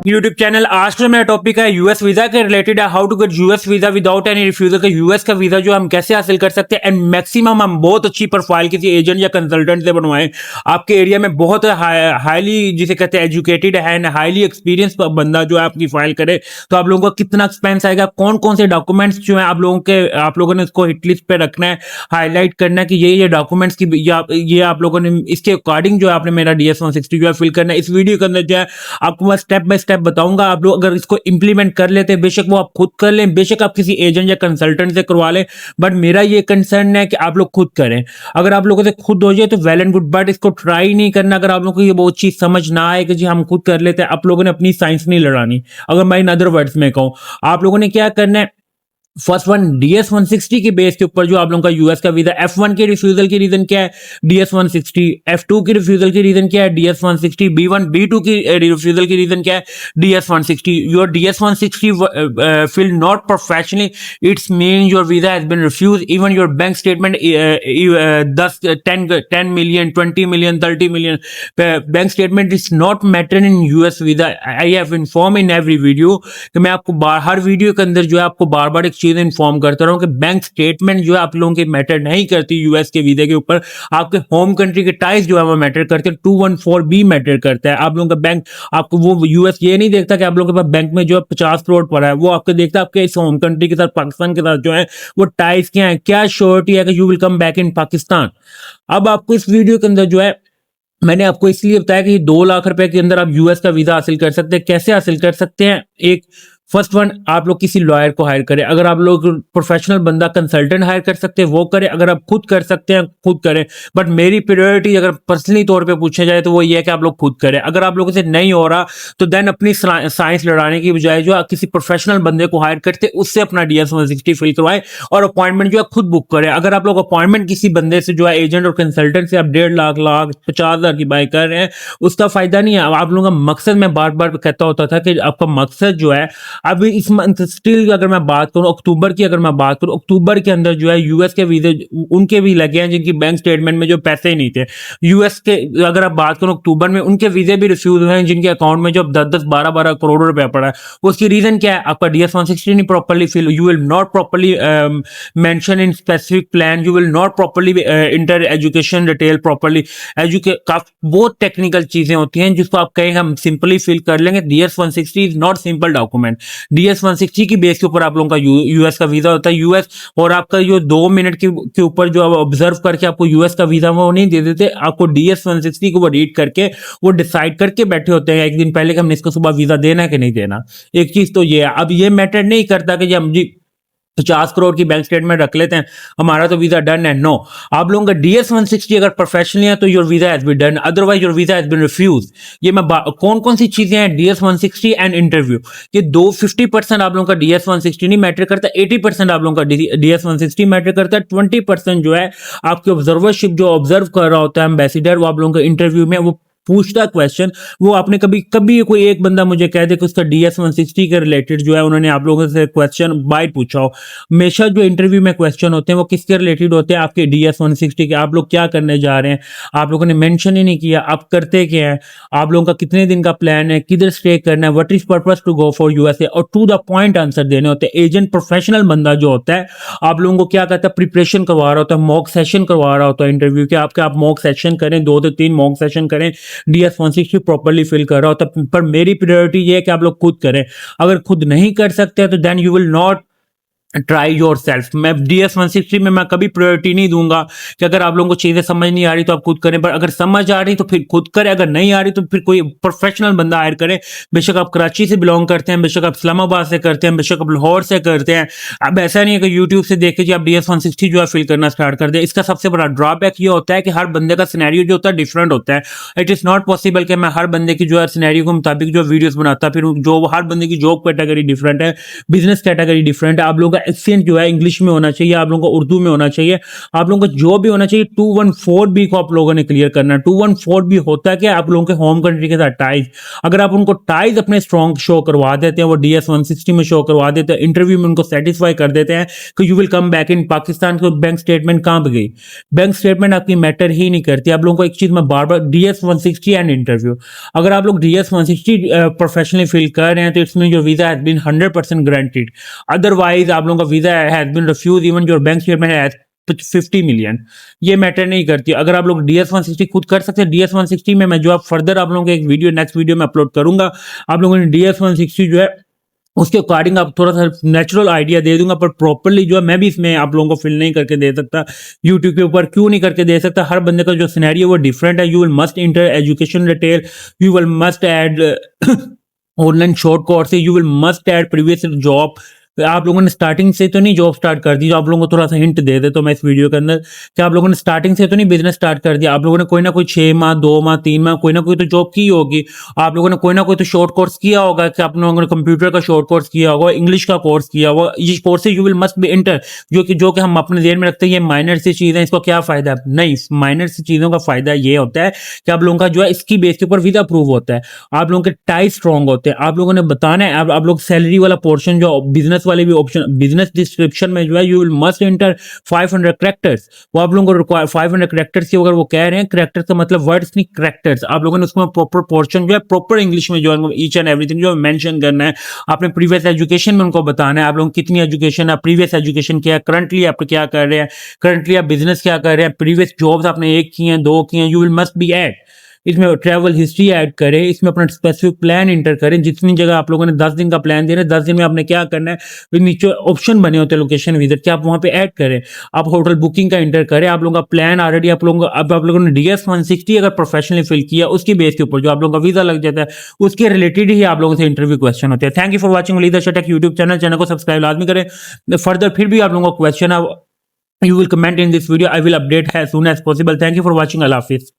YouTube channel आज का मेरा टॉपिक है यूएस वीजा के रिलेटेड है। How to get US visa without any refusal. का यूएस का वीजा जो हम कैसे हासिल कर सकते हैं एंड मैक्सिमम हम बहुत अच्छी प्रोफाइल किसी एजेंट या कंसल्टेंट से बनवाएं। आपके एरिया में बहुत हाईली जिसे कहते हैं एजुकेटेड है एंड हाईली एक्सपीरियंस बंदा जो है आपकी फाइल करे तो आप लोगों का कितना एक्सपेंस आएगा, कौन कौन से डॉक्यूमेंट्स जो है आप लोगों ने उसको हिट लिस्ट पे रखना है, हाईलाइट करना है कि ये डॉक्यूमेंट्स की ये आप लोगों ने इसके अकॉर्डिंग जो है आपने मेरा DS-160 जो है फिल करना है। इस वीडियो के अंदर जो है आपको मैं स्टेप बाय स्टेप बताऊंगा। आप लोग अगर इसको इंप्लीमेंट कर लेते हैं, बेशक वो आप खुद कर लें, बेशक आप किसी एजेंट या कंसल्टेंट से करवा लें, बट मेरा ये कंसर्न है कि आप लोग खुद करें। अगर आप लोगों से खुद हो जाए तो वेल एंड गुड, बट इसको ट्राई नहीं करना। अगर आप लोगों को ये बहुत चीज समझ ना आए कि जी हम खुद कर लेते हैं, आप लोगों ने अपनी साइंस नहीं लड़ानी। अगर मैं इन अदर वर्ड्स में कहूं, आप लोगों ने क्या करना है, फर्स्ट वन DS-160 के बेस के ऊपर जो आप लोगों का यूएस का वीजा, F1 के रिफ्यूजल की रीजन क्या है, DS-160, F2 की रिफ्यूजल की रीजन क्या है, DS-160, B1 B2 की रिफ्यूजल की रीजन क्या है, DS-160। Your DS-160 fill not professionally, it's mean your visa has been refused. Even your bank statement 10 million 20 million 30 million bank statement is not matter in US visa. I have informed in every video कि मैं आपको हर video के अंदर जो है आपको बार बार एक चीज इन्फॉर्म करता रहा हूं कि बैंक स्टेटमेंट जो है आप लोगों के मैटर नहीं करती यूएस के वीजे के ऊपर। आपके होम कंट्री के टाइज जो है वो मैटर करते हैं। 214B मैटर करता है। आप लोगों का बैंक, आपको वो यूएस ये नहीं देखता कि आप लोगों के पास बैंक में जो है 50 करोड़ पड़ा है, वो आपको देखता है आपके इस होम कंट्री के साथ, पाकिस्तान के साथ जो है वो टाइज क्या है, क्या श्योरिटी है कि you will come back in Pakistan. अब आपको इस वीडियो के अंदर जो है मैंने आपको इसलिए बताया कि 2 लाख रुपए के अंदर आप यूएस का वीजा हासिल कर सकते हैं। कैसे हासिल कर सकते हैं? एक फर्स्ट वन, आप लोग किसी लॉयर को हायर करें। अगर आप लोग प्रोफेशनल बंदा कंसल्टेंट हायर कर सकते हैं वो करें। अगर आप खुद कर सकते हैं खुद करें, बट मेरी प्रायोरिटी अगर पर्सनली तौर पे पूछा जाए तो वो ये है कि आप लोग खुद करें। अगर आप लोगों से नहीं हो रहा तो देन अपनी साइंस लड़ाने की बजाय जो किसी प्रोफेशनल बंदे को हायर करते उससे अपना DS-160 फिल करवाएं और अपॉइंटमेंट जो है खुद बुक करें। अगर आप लोग अपॉइंटमेंट किसी बंदे से जो है एजेंट और कंसल्टेंट से आप 1.5 लाख 50,000 की बाय कर रहे हैं, उसका फायदा नहीं है। आप लोगों का मकसद, मैं बार बार कहता होता था कि आपका मकसद जो है, अभी इस मंथ स्टिल अगर मैं बात करूं अक्टूबर की, अगर मैं बात करूं अक्टूबर के अंदर जो है यूएस के वीजे उनके भी लगे हैं जिनकी बैंक स्टेटमेंट में जो पैसे ही नहीं थे। यूएस के अगर आप बात करो अक्टूबर में उनके वीजे भी रिफ्यूज हुए हैं जिनके अकाउंट में जो 10-10 12-12 करोड़ रुपया पड़ा है। उसकी रीजन क्या है? आपका DS-160 नहीं properly fill, you will not properly mention in specific plan, you will not properly enter education detail properly बहुत टेक्निकल चीजें होती हैं जिसको आप कहें हम सिंपली फिल कर लेंगे। DS-160 is not simple document. DS-160 की बेस के ऊपर आप लोगों का यूएस का वीजा होता है। यूएस और आपका जो 2 मिनट के ऊपर जो ऑब्जर्व करके आपको यूएस का वीजा वो नहीं दे देते, आपको DS-160 को वो रीड करके वो डिसाइड करके बैठे होते हैं एक दिन पहले कि हमने इसको सुबह वीजा देना है कि नहीं देना। एक चीज तो ये है। अब ये मैटर नहीं करता कि हम जी 50 करोड़ की बैंक स्टेटमेंट रख लेते हैं हमारा तो वीजा डन है। नो, आप लोगों का DS-160 अगर प्रोफेशनली है तो your visa has been done, otherwise your visa has been refuse. ये मैं कौन कौन सी चीजें हैं DS-160 एंड इंटरव्यू, ये 50% आप लोगों का DS-160 नहीं मैटर करता, 80% आप लोगों का DS-160 मैटर करता है। 20% जो है आपकी ऑब्जर्वरशिप, जो ऑब्जर्व कर रहा होता है एम्बेसिडर, वो आप लोगों का इंटरव्यू में वो पूछता क्वेश्चन। वो आपने कभी कोई एक बंदा मुझे कह दे कि उसका DS-160 के रिलेटेड जो है उन्होंने आप लोगों से क्वेश्चन बाय पूछा हो। हमेशा जो इंटरव्यू में क्वेश्चन होते हैं वो किसके रिलेटेड होते हैं? आपके DS-160 के। आप लोग क्या करने जा रहे हैं, आप लोगों ने मेंशन ही नहीं किया। आप करते क्या है, आप लोगों का कितने दिन का प्लान है, किधर स्टे करना है, what is purpose to go for USA, और टू द पॉइंट आंसर देने होते हैं। एजेंट प्रोफेशनल बंदा जो होता है आप लोगों को क्या कहता है, प्रिपरेशन करवा रहा होता है, मॉक सेशन करवा रहा होता है इंटरव्यू के। आप मॉक सेशन करें, 2 से 3 मॉक सेशन करें, DS-160 प्रॉपर्ली फिल कर रहा होता है। पर मेरी प्रायोरिटी ये है कि आप लोग खुद करें। अगर खुद नहीं कर सकते तो then you will not try yourself. मैं DS-160 में मैं कभी प्रायोरिटी नहीं दूंगा कि अगर आप लोगों को चीजें समझ नहीं आ रही तो आप खुद करें, पर अगर समझ आ रही तो फिर खुद करें, अगर नहीं आ रही तो फिर कोई प्रोफेशनल बंदा हायर करें। बेशक आप कराची से बिलोंग करते हैं, बेशक आप इस्लामाबाद से करते हैं, बेशक आप लाहौर से करते हैं। अब ऐसा नहीं है कि यूट्यूब से देख के जी आप DS-160 जो है फिल करना स्टार्ट कर दें। इसका सबसे बड़ा ड्रॉबैक ये होता है कि हर बंदे का सिनेरियो जो होता है डिफरेंट होता है। इट इज नॉट पॉसिबल कि मैं हर बंदे की जो है सिनेरियो के मुताबिक जो वीडियोस बनाता, फिर जो हर बंदे की जॉब कैटेगरी डिफरेंट है, बिजनेस कैटेगरी डिफरेंट है। आप लोग का एक्सेंट जो है इंग्लिश में होना चाहिए, आप लोगों को उर्दू में होना चाहिए, आप लोगों को जो भी होना चाहिए 214B को आप लोगों ने क्लियर करना है। 214B होता है कि आप लोगों के होम कंट्री के साथ टाइज, अगर आप उनको टाइज अपने स्ट्रॉन्ग शो करवा देते हैं, वो DS 160 में शो करवा देते हैं, इंटरव्यू में उनको सेटिस्फाई कर देते हैं कि you will come back in Pakistan, को बैंक स्टेटमेंट कहाँ पे गई? बैंक स्टेटमेंट आपकी मैटर ही नहीं करती। आप लोगों को एक चीज मैं बार बार, DS 160 एंड इंटरव्यू, अगर आप लोग DS 160 प्रोफेशनली फील कर रहे हैं तो इसमें your visa has been 100% guaranteed, otherwise आप लोगों का visa has been refuse, even your bank statement has 50 million, ये मैटर नहीं करती। अगर आप लोग DS 160 खुद कर सकते हैं, DS 160 में मैं जो आप फर्दर आप लोगों को एक वीडियो नेक्स्ट वीडियो में अपलोड करूंगा, आप लोगों ने DS 160 जो है उसके अकॉर्डिंग आप थोड़ा सा नेचुरल आइडिया दे दूंगा, पर प्रॉपरली जो है मैं भी इसमें आप लोगों को फिल नहीं करके दे सकता यूट्यूब के ऊपर। क्यों नहीं करके दे सकता? हर बंदे का जो सिनेरियो वो डिफरेंट है। You will must inter education detail, you will must add online short course, you will must add previous job. आप लोगों ने स्टार्टिंग से तो नहीं जॉब स्टार्ट कर दी, आप लोगों को थोड़ा सा हिंट दे दे तो मैं इस वीडियो के अंदर, कि आप लोगों ने स्टार्टिंग से तो नहीं बिजनेस स्टार्ट कर दिया, आप लोगों ने कोई ना कोई 6 माह 2 माह 3 माह कोई ना कोई तो जॉब की होगी, आप लोगों ने कोई ना कोई तो शॉर्ट कोर्स किया होगा, कि आप लोगों ने कंप्यूटर का शॉर्ट कोर्स किया होगा, इंग्लिश का कोर्स किया होगा। ये course you will must B inter, जो कि हम अपने ध्यान में रखते हैं ये माइनर सी चीज़ है, इसको क्या फायदा है? नहीं, माइनर सी चीज़ों का फायदा ये होता है कि आप लोगों का जो है इसकी बेस के ऊपर वीजा अप्रूव होता है, आप लोगों के टाई स्ट्रॉन्ग होते हैं, आप लोगों ने बताना है, आप लोग सैलरी वाला पोर्शन जो बिजनेस वाले भी ऑप्शन, बिजनेस डिस्क्रिप्शन में जो है you will must inter 500 characters, वो आप लोगों को रिक्वायर 500 कैरेक्टर्स की, अगर वो कह रहे हैं कैरेक्टर्स का मतलब वर्ड्स नहीं कैरेक्टर्स, आप लोगों ने उसमें प्रॉपर पोर्शन जो है प्रॉपर इंग्लिश में जो है ईच एंड एवरीथिंग जो है मेंशन करना है। आपने प्रीवियस एजुकेशन में उनको बताना है, आप लोगों की कितनी एजुकेशन है, प्रीवियस एजुकेशन क्या है, करंटली आप क्या कर रहे हैं, करंटली आप बिजनेस क्या कर रहे हैं, प्रीवियस जॉब्स आपने 1 की हैं 2 की हैं, you will must be add, इसमें ट्रैवल हिस्ट्री ऐड करें, इसमें अपना स्पेसिफिक प्लान इंटर करें। जितनी जगह आप लोगों ने 10 दिन का प्लान दे रहे हैं, 10 दिन में आपने क्या करना है, फिर नीचे ऑप्शन बने होते हैं लोकेशन विजिट के, आप वहां पे ऐड करें, आप होटल बुकिंग का इंटर करें। आप लोगों का प्लान ऑलरेडी आप लोगों ने DS 160 अगर प्रोफेशनली फिल किया, उसकी बेस के ऊपर जो आप लोगों का वीजा लग जाता है, उसके रिलेटेड ही आप लोगों से इंटरव्यू क्वेश्चन होते हैं। Thank you for watching leadership take YouTube channel को सब्सक्राइब लाजमी करें। फर्दर फिर भी आप लोगों को question, you will comment in this video, I will update as soon as possible. Thank you for watching. Allah Hafiz.